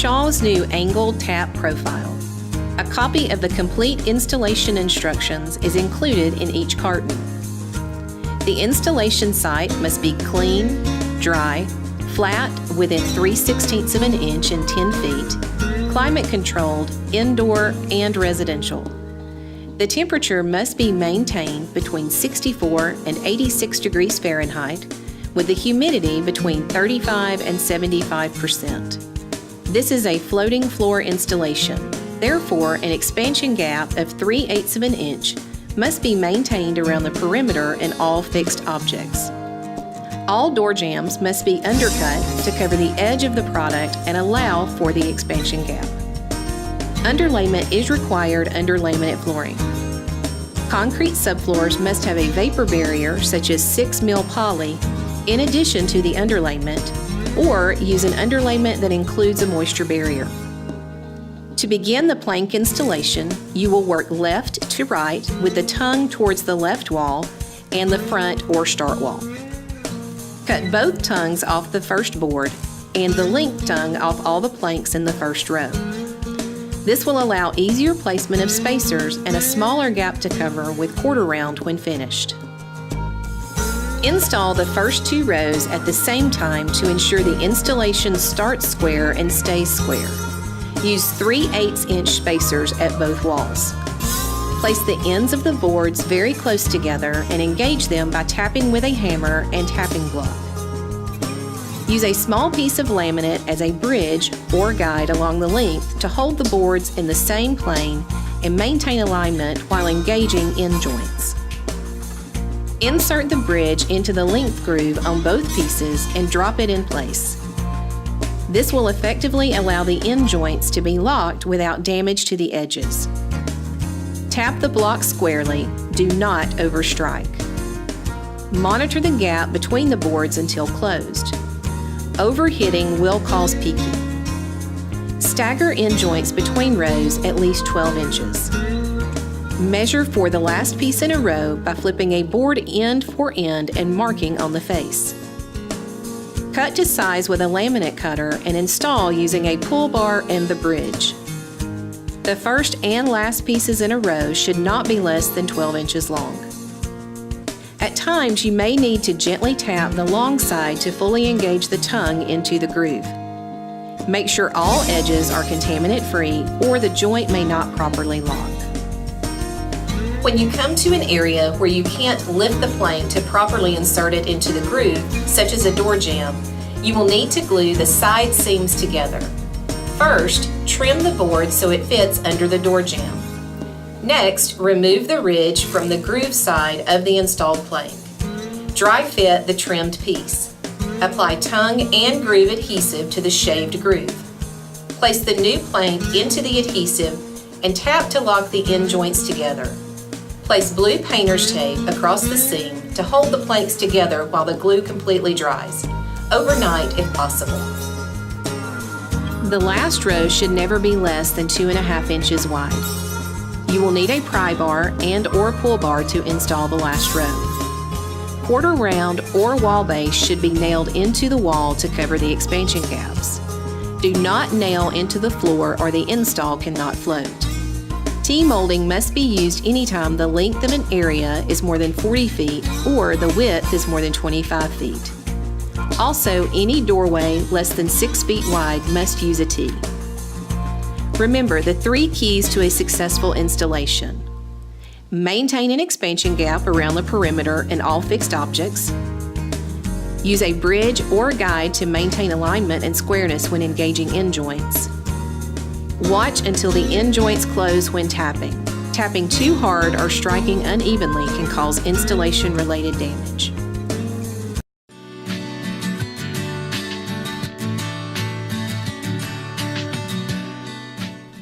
Shaw's new angled tap profile. A copy of the complete installation instructions is included in each carton. The installation site must be clean, dry, flat within 3/16 of an inch and 10 feet, climate controlled, indoor and residential. The temperature must be maintained between 64 and 86 degrees Fahrenheit, with the humidity between 35 and 75%. This is a floating floor installation. Therefore, an expansion gap of 3/8 of an inch must be maintained around the perimeter in all fixed objects. All door jambs must be undercut to cover the edge of the product and allow for the expansion gap. Underlayment is required under laminate flooring. Concrete subfloors must have a vapor barrier such as 6 mil poly in addition to the underlayment, or use an underlayment that includes a moisture barrier. To begin the plank installation, you will work left to right with the tongue towards the left wall and the front or start wall. Cut both tongues off the first board and the length tongue off all the planks in the first row. This will allow easier placement of spacers and a smaller gap to cover with quarter round when finished. Install the first 2 rows at the same time to ensure the installation starts square and stays square. Use 3/8 inch spacers at both walls. Place the ends of the boards very close together and engage them by tapping with a hammer and tapping block. Use a small piece of laminate as a bridge or guide along the length to hold the boards in the same plane and maintain alignment while engaging end joints. Insert the bridge into the length groove on both pieces and drop it in place. This will effectively allow the end joints to be locked without damage to the edges. Tap the block squarely, do not overstrike. Monitor the gap between the boards until closed. Overhitting will cause peaking. Stagger end joints between rows at least 12 inches. Measure for the last piece in a row by flipping a board end for end and marking on the face. Cut to size with a laminate cutter and install using a pull bar and the bridge. The first and last pieces in a row should not be less than 12 inches long. At times, you may need to gently tap the long side to fully engage the tongue into the groove. Make sure all edges are contaminant-free or the joint may not properly lock. When you come to an area where you can't lift the plank to properly insert it into the groove, such as a door jamb, you will need to glue the side seams together. First, trim the board so it fits under the door jamb. Next, remove the ridge from the groove side of the installed plank. Dry fit the trimmed piece. Apply tongue and groove adhesive to the shaved groove. Place the new plank into the adhesive and tap to lock the end joints together. Place blue painter's tape across the seam to hold the planks together while the glue completely dries, overnight if possible. The last row should never be less than 2.5 inches wide. You will need a pry bar and/or pull bar to install the last row. Quarter round or wall base should be nailed into the wall to cover the expansion gaps. Do not nail into the floor or the install cannot float. T-molding must be used anytime the length of an area is more than 40 feet or the width is more than 25 feet. Also, any doorway less than 6 feet wide must use a T. Remember the 3 keys to a successful installation. Maintain an expansion gap around the perimeter in all fixed objects. Use a bridge or guide to maintain alignment and squareness when engaging end joints. Watch until the end joints close when tapping. Tapping too hard or striking unevenly can cause installation-related damage.